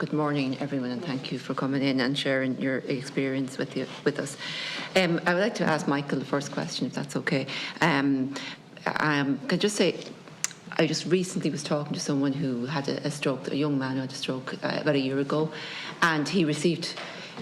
Good morning, everyone, and thank you for coming in and sharing your experience with us. I would like to ask Michael the first question, if that's okay. Can I just say, I just recently was talking to someone who had a stroke, a young man who had a stroke about a year ago, and he received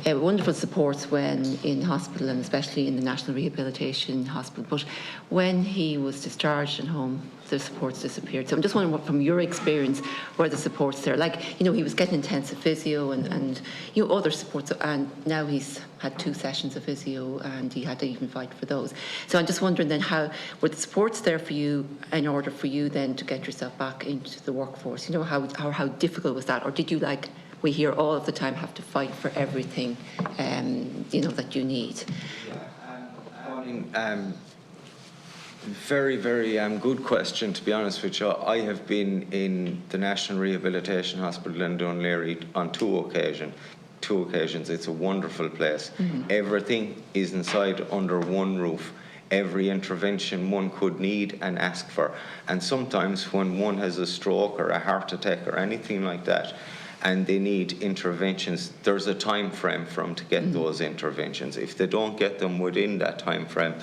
wonderful supports when in hospital, and especially in the National Rehabilitation Hospital. But when he was discharged and home, the supports disappeared. So I'm just wondering, what, from your experience, were the supports there? Like, he was getting intensive physio and other supports, and now he's had 2 sessions of physio and he had to even fight for those. So I'm just wondering then, how were the supports there for you in order for you then to get yourself back into the workforce? How difficult was that? Or did you, like we hear all of the time, have to fight for everything that you need? Very, very good question, to be honest with you. I have been in the National Rehabilitation Hospital in Dún Laoghaire on 2 occasions. It's a wonderful place. Mm-hmm. Everything is inside under one roof. Every intervention one could need and ask for. And sometimes when one has a stroke or a heart attack or anything like that, and they need interventions, there's a time frame for them to get those interventions. If they don't get them within that time frame,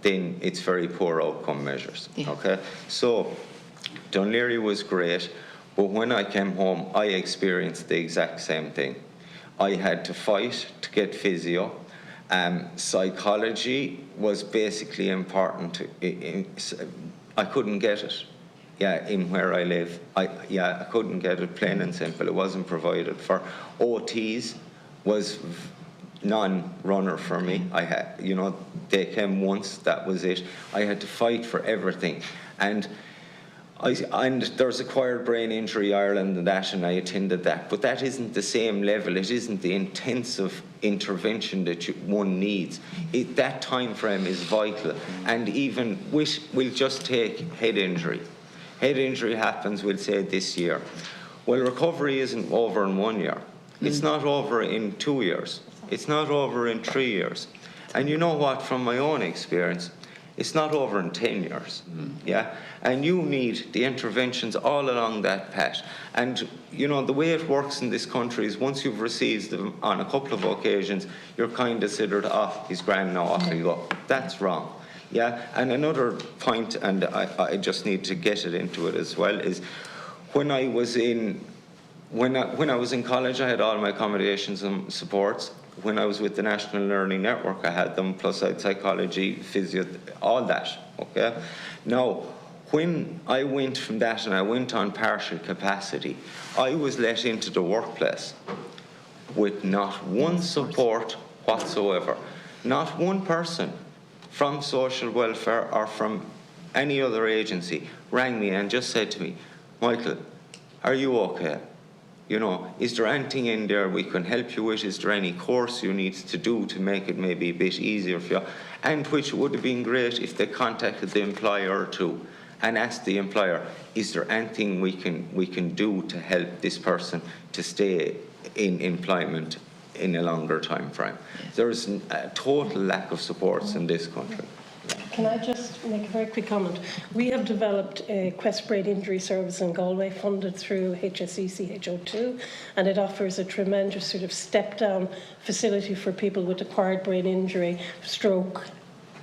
then it's very poor outcome measures. Yeah. Okay, so Dún Laoghaire was great, but when I came home, I experienced the exact same thing. I had to fight to get physio. Psychology was basically important. I couldn't get it. In where I live, I couldn't get it, plain and simple. It wasn't provided for. OTs was non-runner for me. I had, they came once, that was it. I had to fight for everything, and there's Acquired Brain Injury Ireland and that, and I attended that. But that isn't the same level. It isn't the intensive intervention that one needs. That time frame is vital. And even we'll just take head injury. Head injury happens, we'll say, this year. Well, recovery isn't over in 1 year. It's not over in 2 years. It's not over in 3 years. And you know what, from my own experience, it's not over in 10 years. And you need the interventions all along that path. And, the way it works in this country is once you've received them on a couple of occasions, you're kind of considered, he's grand now, off you go. That's wrong. And another point, and I just need to get it into it as well, is when I was in college, I had all my accommodations and supports. When I was with the National Learning Network, I had them, plus I had psychology, physio, all that. Okay. Now, when I went from that and I went on partial capacity, I was let into the workplace with not one support whatsoever, not one person from social welfare or from any other agency rang me and just said to me, Michael, are you okay? Is there anything in there we can help you with? Is there any course you need to do to make it maybe a bit easier for you? And which would have been great if they contacted the employer too and asked the employer, is there anything we can do to help this person to stay in employment in a longer time frame? There is a total lack of supports in this country. Can I just make a very quick comment? We have developed a Quest Brain Injury Service in Galway, funded through HSE CHO2, and it offers a tremendous sort of step-down facility for people with acquired brain injury, stroke,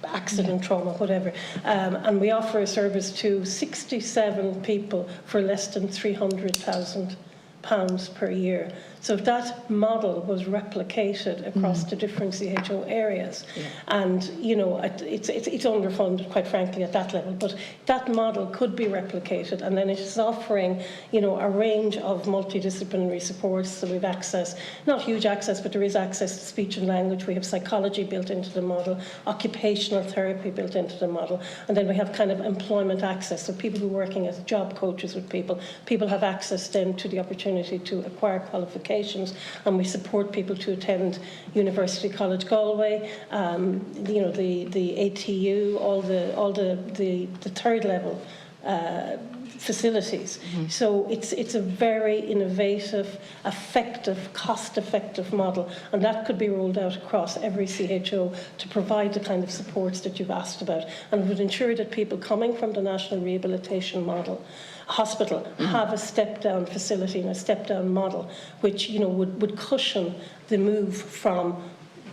accident, trauma, whatever. And we offer a service to 67 people for less than £300,000 per year. So if that model was replicated across the different CHO areas, and it's underfunded, quite frankly, at that level, but that model could be replicated, and then it is offering a range of multidisciplinary supports. So we've access, not huge access, but there is access to speech and language. We have psychology built into the model, occupational therapy built into the model, and then we have kind of employment access. So people who are working as job coaches with people have access then to the opportunity to acquire qualifications, and we support people to attend University College Galway, the ATU, all the third level facilities. So it's a very innovative, effective, cost-effective model, and that could be rolled out across every CHO to provide the kind of supports that you've asked about, and would ensure that people coming from the National Rehabilitation Model hospital have a step-down facility and a step-down model, which would cushion the move from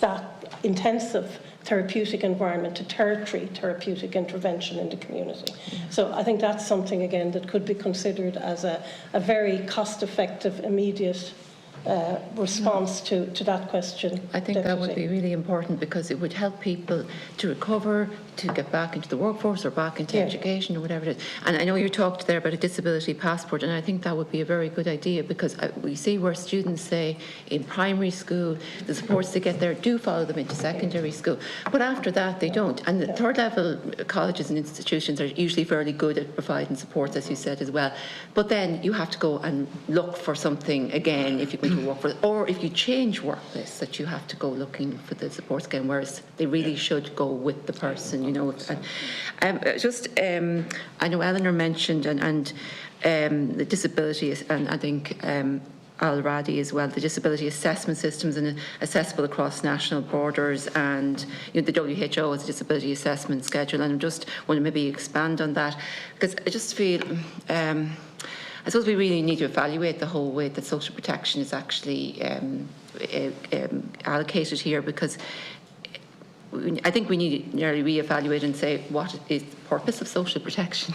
that intensive therapeutic environment to tertiary therapeutic intervention in the community. So I think that's something, again, that could be considered as a very cost-effective, immediate response to that question. I think that would be really important, because it would help people to recover, to get back into the workforce or back into education or whatever it is. And I know you talked there about a disability passport, and I think that would be a very good idea, because we see where students say in primary school the supports they get there do follow them into secondary school, but after that they don't. And the third level colleges and institutions are usually fairly good at providing supports, as you said as well. But then you have to go and look for something again if you're going to work for it, or if you change workplace, that you have to go looking for the supports again, whereas they really should go with the person, you know. I know Eleanor mentioned and the disability, and I think Al-Radi as well, the disability assessment systems and accessible across national borders, and the WHO has a disability assessment schedule, and I just want to maybe expand on that, because I just feel I suppose we really need to evaluate the whole way that social protection is actually allocated here, because I think we need to nearly re-evaluate and say, what is the purpose of social protection?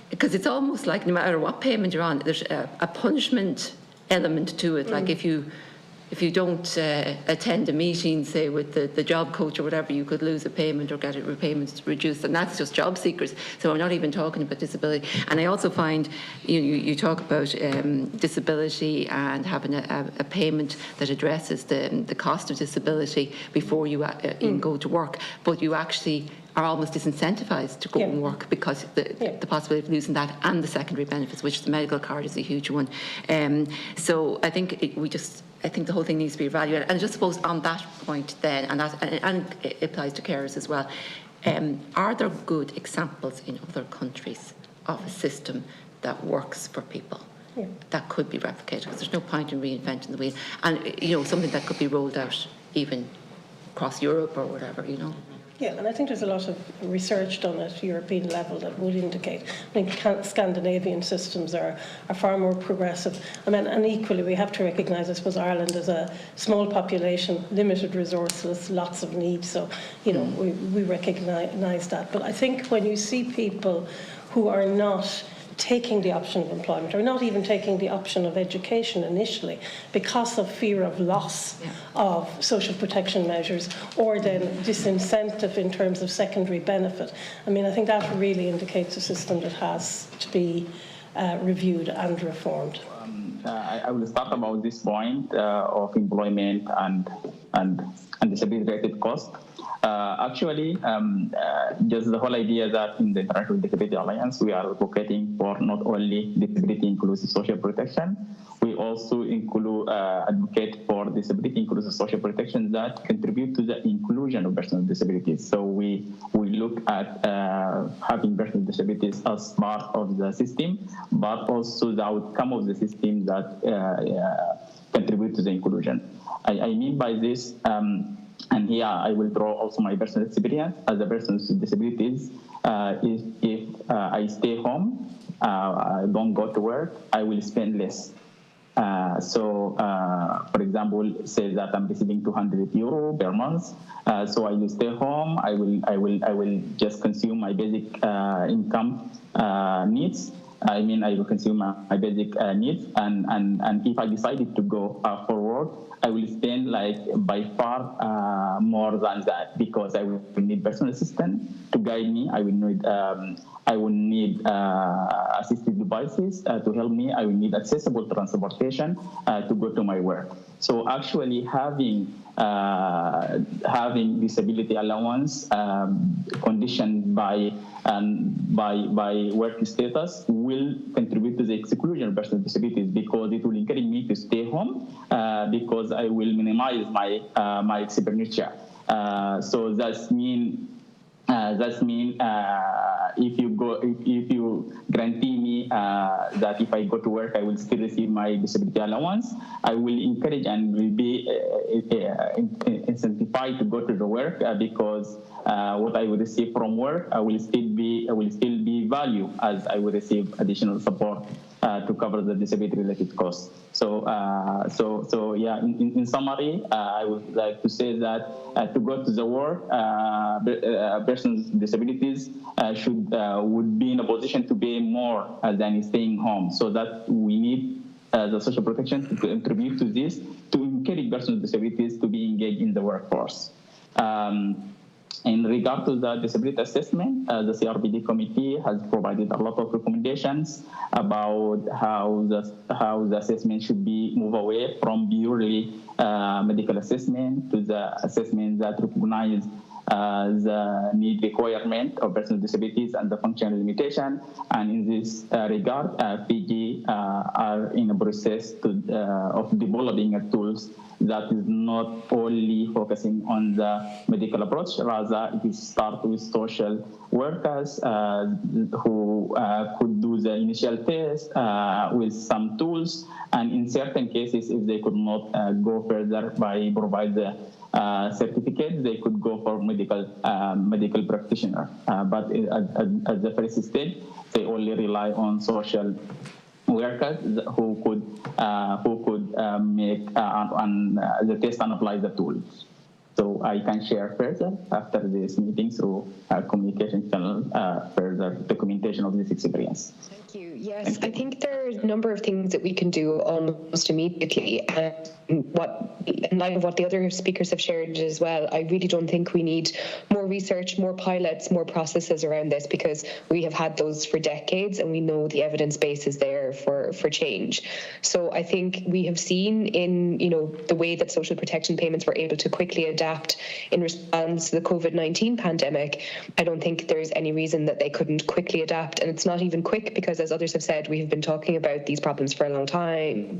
Because it's almost like no matter what payment you're on, there's a punishment element to it. Like if you don't attend a meeting, say with the job coach or whatever, you could lose a payment or get repayments reduced, and that's just job seekers. So I'm not even talking about disability. And I also find you talk about disability and having a payment that addresses the cost of disability before you even go to work, but you actually are almost disincentivized to go and work because the possibility of losing that and the secondary benefits, which the medical card is a huge one. So I think I think the whole thing needs to be evaluated. And I just suppose on that point then, and it applies to carers as well, are there good examples in other countries of a system that works for people that could be replicated? Because there's no point in reinventing the wheel. And, something that could be rolled out even across Europe or whatever, Yeah, and I think there's a lot of research done at European level that would indicate. I think Scandinavian systems are far more progressive. I mean, and equally, we have to recognise, I suppose, Ireland is a small population, limited resources, lots of needs. So, we recognise that. But I think when you see people who are not taking the option of employment, or not even taking the option of education initially because of fear of loss of social protection measures, or then disincentive in terms of secondary benefit. I mean, I think that really indicates a system that has to be reviewed and reformed. I will start about this point of employment and disability-related cost. Actually, just the whole idea that in the International Disability Alliance, we are advocating for not only disability-inclusive social protection, we also advocate for disability-inclusive social protection that contribute to the inclusion of persons with disabilities. So we look at having persons with disabilities as part of the system, but also the outcome of the system that contribute to the inclusion. I mean by this, and here I will draw also my personal experience as a person with disabilities. If I stay home, I don't go to work, I will spend less. For example, say that I'm receiving €200 per month. So I will stay home. I will just consume my basic income needs. I will consume my basic needs, and if I decided to go for work, I will spend by far more than that, because I will need personal assistant to guide me. I will need assistive devices to help me. I will need accessible transportation to go to my work. So actually having disability allowance conditioned by work status will contribute to the exclusion of persons with disabilities, because it will encourage me to stay home because I will minimize my expenditure. So that's mean if you guarantee me that if I go to work, I will still receive my disability allowance, I will encourage and will be incentivized to go to the work because what I will receive from work will still be we value as I will receive additional support to cover the disability-related costs. So yeah. In summary, I would like to say that to go to the work, persons with disabilities would be in a position to pay more than staying home. So that we need the social protection to contribute to this, to encourage persons with disabilities to be engaged in the workforce. In regard to the disability assessment, the CRPD committee has provided a lot of recommendations about how the assessment should be moved away from purely medical assessment to the assessment that recognize the need requirement of persons with disabilities and the functional limitation. And in this regard, PG are in a process of developing tools that is not only focusing on the medical approach, rather it start with social workers who could do the initial test with some tools, and in certain cases, if they could not go further by provide the certificate, they could go for medical practitioner. But at the first stage, they only rely on social workers who could make the test and apply the tools. So I can share further after this meeting through our communication channel further documentation of this experience. Thank you. Yes, I think there are a number of things that we can do almost immediately. And in light of what the other speakers have shared as well, I really don't think we need more research, more pilots, more processes around this, because we have had those for decades and we know the evidence base is there for change. So I think we have seen in the way that social protection payments were able to quickly adapt in response to the COVID-19 pandemic. I don't think there's any reason that they couldn't quickly adapt, and it's not even quick because, as others have said, we have been talking about these problems for a long time.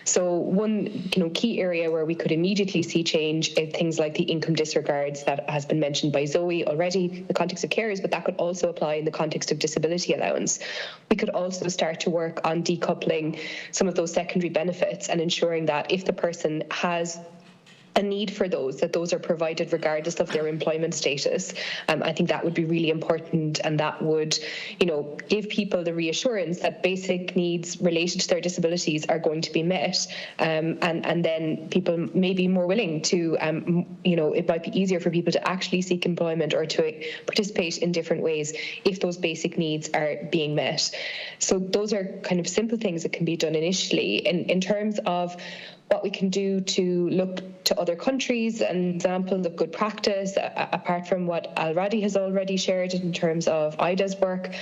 So one key area where we could immediately see change is things like the income disregards that has been mentioned by Zoe already in the context of carers, but that could also apply in the context of disability allowance. We could also start to work on decoupling some of those secondary benefits and ensuring that if the person has a need for those, that those are provided regardless of their employment status. I think that would be really important, and that would, give people the reassurance that basic needs related to their disabilities are going to be met, and then people may be more willing to, it might be easier for people to actually seek employment or to participate in different ways if those basic needs are being met. So those are kind of simple things that can be done initially. In terms of what we can do to look to other countries and examples of good practice, apart from what Al-Radi has already shared in terms of IDA's work,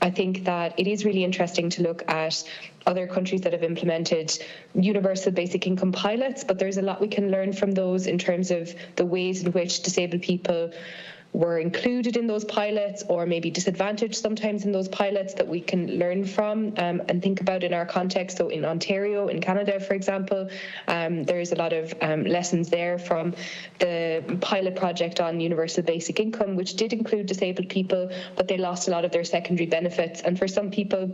I think that it is really interesting to look at other countries that have implemented universal basic income pilots, but there's a lot we can learn from those in terms of the ways in which disabled people were included in those pilots, or maybe disadvantaged sometimes in those pilots, that we can learn from and think about in our context. So in Ontario, in Canada, for example, there is a lot of lessons there from the pilot project on universal basic income, which did include disabled people, but they lost a lot of their secondary benefits. And for some people,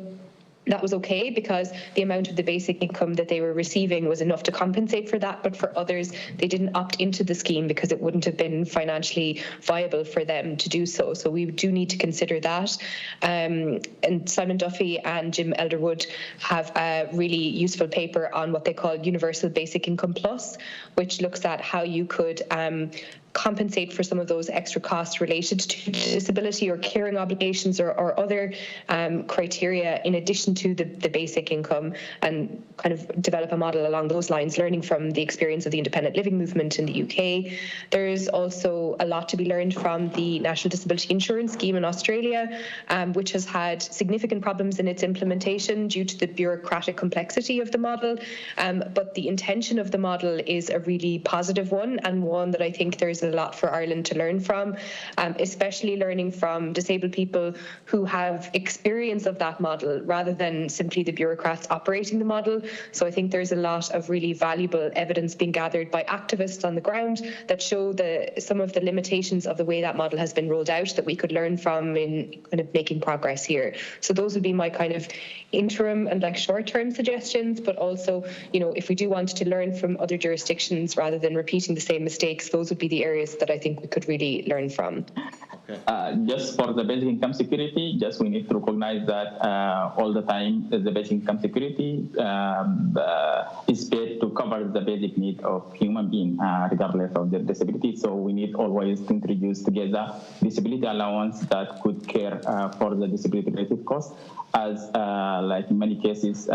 that was okay because the amount of the basic income that they were receiving was enough to compensate for that. But for others, they didn't opt into the scheme because it wouldn't have been financially viable for them to do so. So we do need to consider that. And Simon Duffy and Jim Elderwood have a really useful paper on what they call Universal Basic Income Plus, which looks at how you could compensate for some of those extra costs related to disability or caring obligations or other criteria in addition to the basic income, and kind of develop a model along those lines, learning from the experience of the independent living movement in the UK. There's also a lot to be learned from the National Disability Insurance Scheme in Australia, which has had significant problems in its implementation due to the bureaucratic complexity of the model. But the intention of the model is a really positive one, and one that I think there's a lot for Ireland to learn from, especially learning from disabled people who have experience of that model rather than simply the bureaucrats operating the model. So I think there's a lot of really valuable evidence being gathered by activists on the ground that show some of the limitations of the way that model has been rolled out that we could learn from in kind of making progress here. So those would be my kind of interim and short-term suggestions, but also, if we do want to learn from other jurisdictions rather than repeating the same mistakes, those would be the areas that I think we could really learn from. Just for the basic income security, just we need to recognize that all the time the basic income security is paid to cover the basic need of human being, regardless of their disability. So we need always to introduce together disability allowance that could care for the disability-related costs, as like in many cases,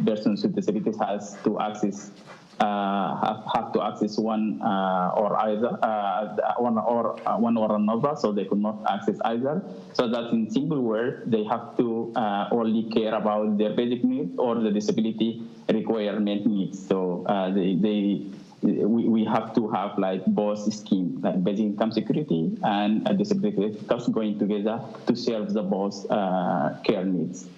persons with disabilities has to access have to access one or either one or another, so they could not access either. So that in simple words, they have to only care about their basic needs or the disability requirement needs. So we have to have like both schemes, like basic income security and a disability cost going together to serve the both care needs.